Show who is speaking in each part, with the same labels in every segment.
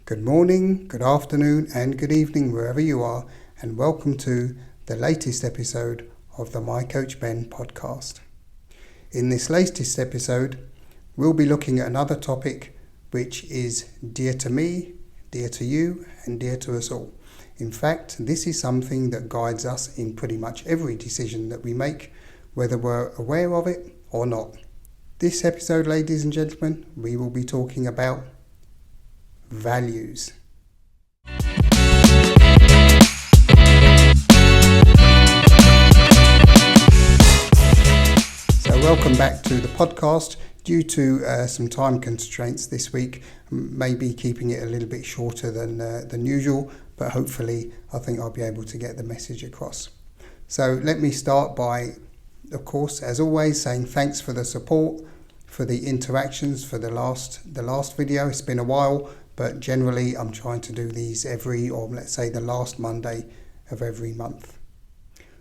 Speaker 1: Good morning, good afternoon and good evening wherever you are, and welcome to the latest episode of the My Coach Ben podcast. In this latest episode, we'll be looking at another topic which is dear to me, dear to you and dear to us all. In fact, this is something that guides us in pretty much every decision that we make, whether we're aware of it or not. This episode, ladies and gentlemen, we will be talking about values. So welcome back to the podcast. Due to some time constraints this week, maybe keeping it a little bit shorter than usual, but hopefully I think I'll be able to get the message across. So let me start by, of course, as always, saying thanks for the support, for the interactions for the last video. It's been a while, but generally I'm trying to do these the last Monday of every month.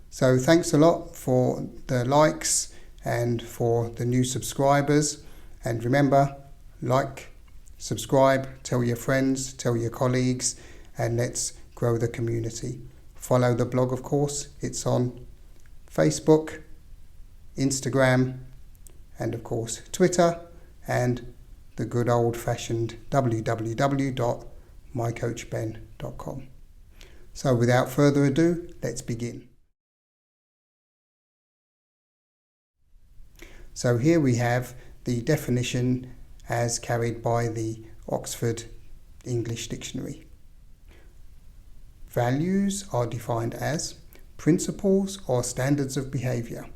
Speaker 1: So thanks a lot for the likes and for the new subscribers. And remember, like, subscribe, tell your friends, tell your colleagues, and let's grow the community. Follow the blog, of course. It's on Facebook, Instagram, and of course Twitter, and the good old-fashioned www.mycoachben.com. So without further ado, let's begin. So here we have the definition as carried by the Oxford English Dictionary. Values are defined as principles or standards of behaviour,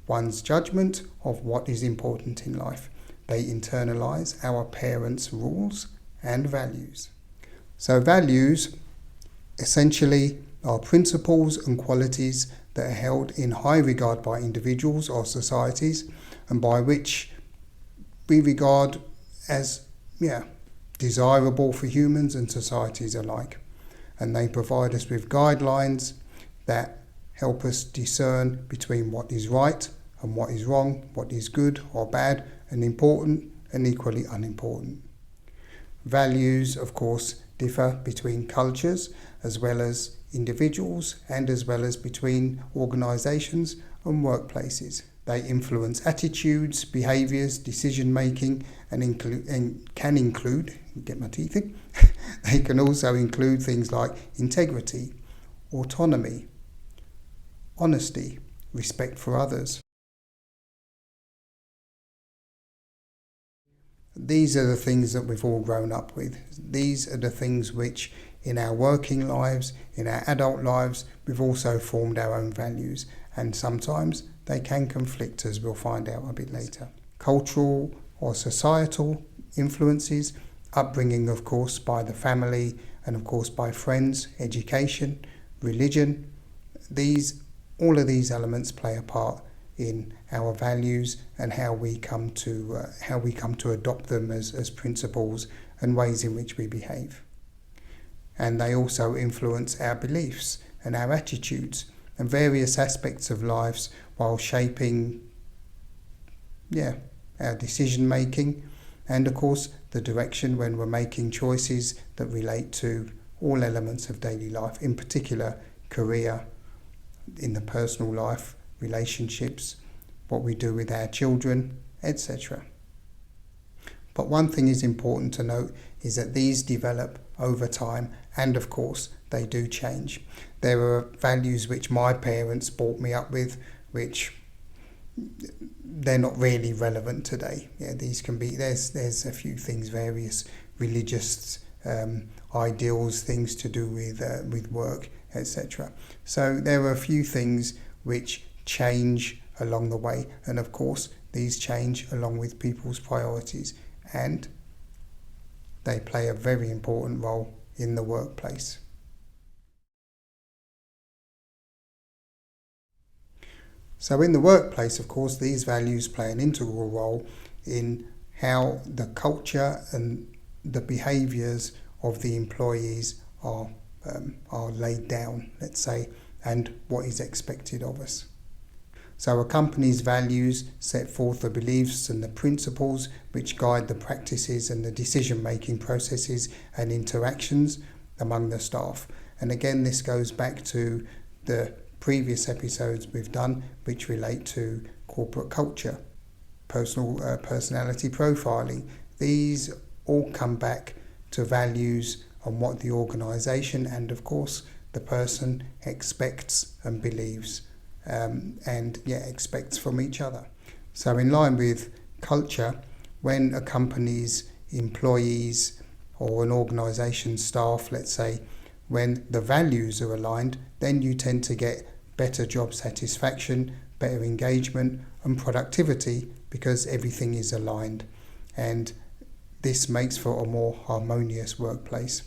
Speaker 1: one's judgment of what is important in life. They internalise our parents' rules and values. So values essentially are principles and qualities that are held in high regard by individuals or societies, and by which we regard as desirable for humans and societies alike. And they provide us with guidelines that help us discern between what is right and what is wrong, what is good or bad, and important and equally unimportant. Values, of course, differ between cultures as well as individuals and as well as between organisations and workplaces. They influence attitudes, behaviours, decision making, and can include, get my teeth in, they can also include things like integrity, autonomy, honesty, respect for others. These are the things that we've all grown up with. These are the things which in our working lives, in our adult lives, we've also formed our own values, and sometimes they can conflict, as we'll find out a bit later. Cultural or societal influences, upbringing of course by the family and of course by friends, education, religion, all of these elements play a part in our values and how we come to adopt them as principles and ways in which we behave. And they also influence our beliefs and our attitudes and various aspects of lives, while shaping our decision making and of course the direction when we're making choices that relate to all elements of daily life, in particular career, in the personal life, relationships, what we do with our children, etc. But one thing is important to note is that these develop over time, and of course they do change. There are values which my parents brought me up with, which they're not really relevant today. These can be, there's a few things, various religious ideals, things to do with work, etc. So there are a few things which change along the way, and of course these change along with people's priorities, and they play a very important role in the workplace. So in the workplace, of course, these values play an integral role in how the culture and the behaviours of the employees are laid down, let's say, and what is expected of us. So a company's values set forth the beliefs and the principles which guide the practices and the decision-making processes and interactions among the staff. And again, this goes back to the previous episodes we've done, which relate to corporate culture, personality profiling. These all come back to values and what the organisation and, of course, the person expects and believes expects from each other. So in line with culture, when a company's employees or an organisation's staff, let's say, when the values are aligned, then you tend to get better job satisfaction, better engagement and productivity because everything is aligned. And this makes for a more harmonious workplace.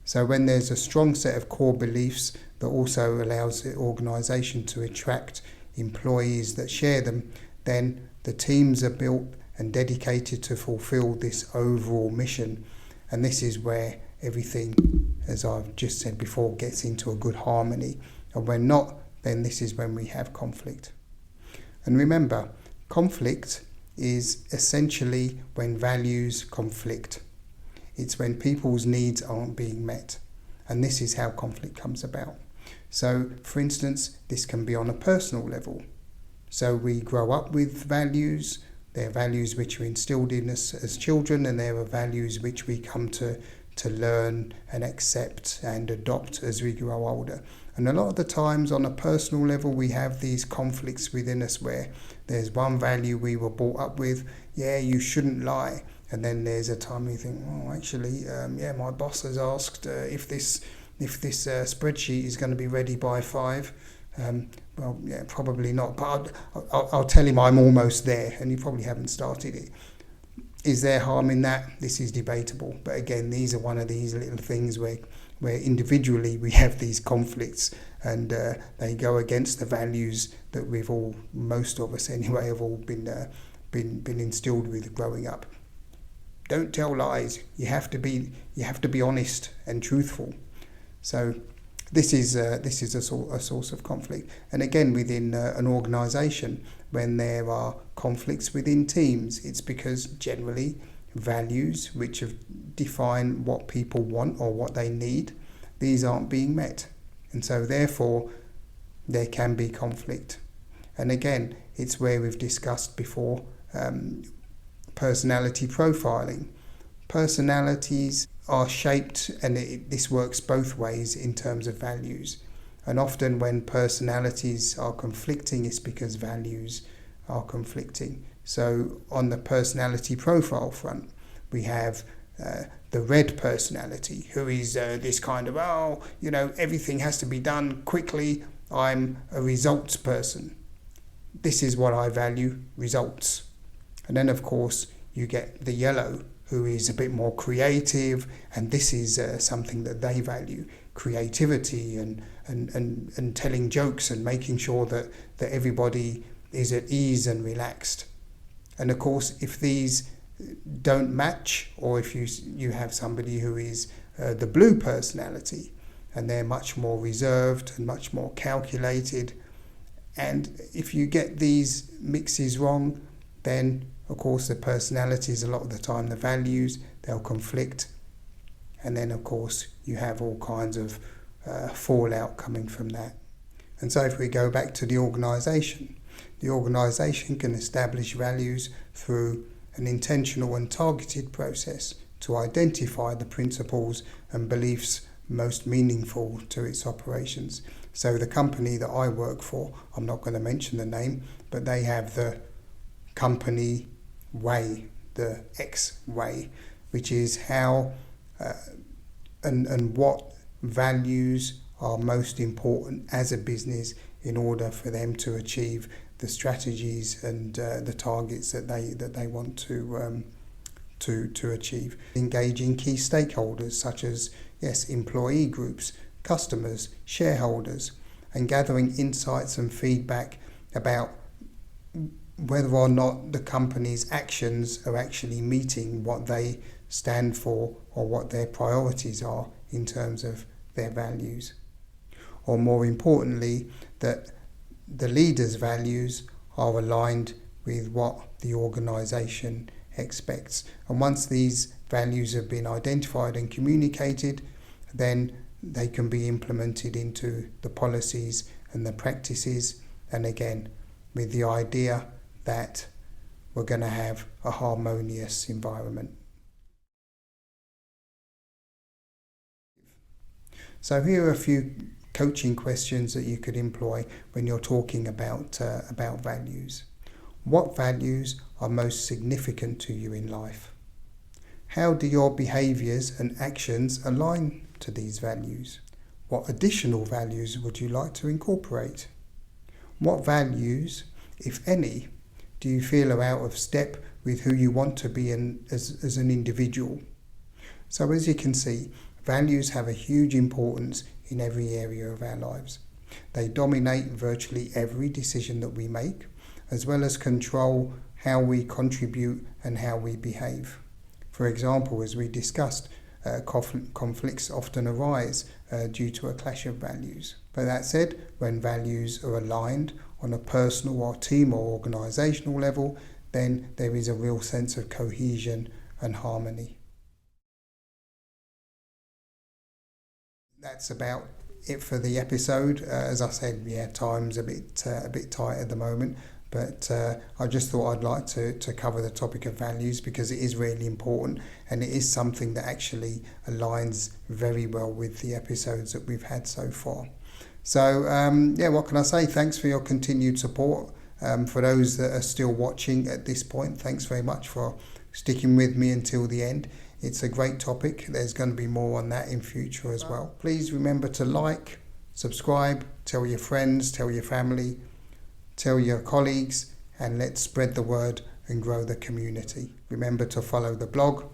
Speaker 1: So when there's a strong set of core beliefs that also allows the organisation to attract employees that share them, then the teams are built and dedicated to fulfil this overall mission. And this is where everything, as I've just said before, gets into a good harmony. And when not, then this is when we have conflict. And remember, conflict is essentially when values conflict. It's when people's needs aren't being met. And this is how conflict comes about. So, for instance, this can be on a personal level. So we grow up with values. There are values which are instilled in us as children, and there are values which we come to learn and accept and adopt as we grow older. And a lot of the times on a personal level we have these conflicts within us where there's one value we were brought up with, you shouldn't lie. And then there's a time you think, my boss has asked if this spreadsheet is going to be ready by 5. Probably not, but I'll tell him I'm almost there, and you probably haven't started it. Is there harm in that? This is debatable. But again, these are one of these little things where individually we have these conflicts, and they go against the values that most of us anyway, have all been instilled with growing up. Don't tell lies. You have to be honest and truthful. So this is a source of conflict. And again, within an organisation, when there are conflicts within teams, it's because generally values which have defined what people want or what they need, these aren't being met. And so therefore there can be conflict. And again, it's where we've discussed before personality profiling. Personalities are shaped, and this works both ways in terms of values. And often when personalities are conflicting, it's because values are conflicting. So on the personality profile front, we have the red personality, who is this kind of, everything has to be done quickly. I'm a results person. This is what I value, results. And then, of course, you get the yellow, who is a bit more creative, and this is something that they value, creativity and telling jokes and making sure that everybody is at ease and relaxed. And of course, if these don't match, or if you have somebody who is the blue personality, and they're much more reserved and much more calculated, and if you get these mixes wrong, then of course the personalities, a lot of the time the values, they'll conflict, and then of course you have all kinds of fallout coming from that. And so if we go back to the organisation can establish values through an intentional and targeted process to identify the principles and beliefs most meaningful to its operations. So the company that I work for, I'm not going to mention the name, but they have the company way, the X way, which is how and what values are most important as a business in order for them to achieve the strategies and the targets that they want to achieve. Engaging key stakeholders such as employee groups, customers, shareholders, and gathering insights and feedback about whether or not the company's actions are actually meeting what they stand for or what their priorities are in terms of their values. Or more importantly, that the leader's values are aligned with what the organisation expects. And once these values have been identified and communicated, then they can be implemented into the policies and the practices, and again with the idea that we're going to have a harmonious environment. So here are a few coaching questions that you could employ when you're talking about values. What values are most significant to you in life? How do your behaviours and actions align to these values? What additional values would you like to incorporate? What values, if any, do you feel are out of step with who you want to be as an individual? So as you can see, values have a huge importance in every area of our lives. They dominate virtually every decision that we make, as well as control how we contribute and how we behave. For example, as we discussed, conflicts often arise due to a clash of values. But that said, when values are aligned on a personal or team or organisational level, then there is a real sense of cohesion and harmony. That's about it for the episode. As I said, time's a bit tight at the moment, but I just thought I'd like to cover the topic of values because it is really important, and it is something that actually aligns very well with the episodes that we've had so far. So what can I say? Thanks for your continued support. For those that are still watching at this point, thanks very much for sticking with me until the end. It's a great topic. There's going to be more on that in future as well. Please remember to like, subscribe, tell your friends, tell your family, tell your colleagues, and let's spread the word and grow the community. Remember to follow the blog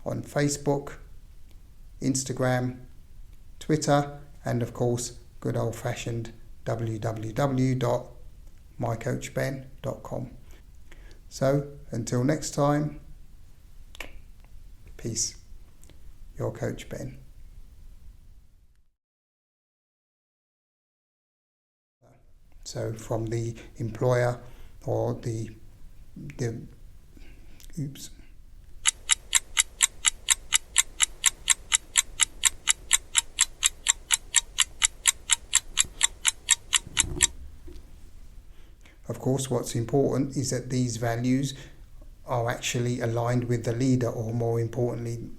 Speaker 1: on Facebook, Instagram, Twitter, and of course, good old-fashioned www.mycoachben.com. So, until next time, peace. Your Coach Ben. So from the employer or the oops. Of course, what's important is that these values are actually aligned with the leader, or more importantly,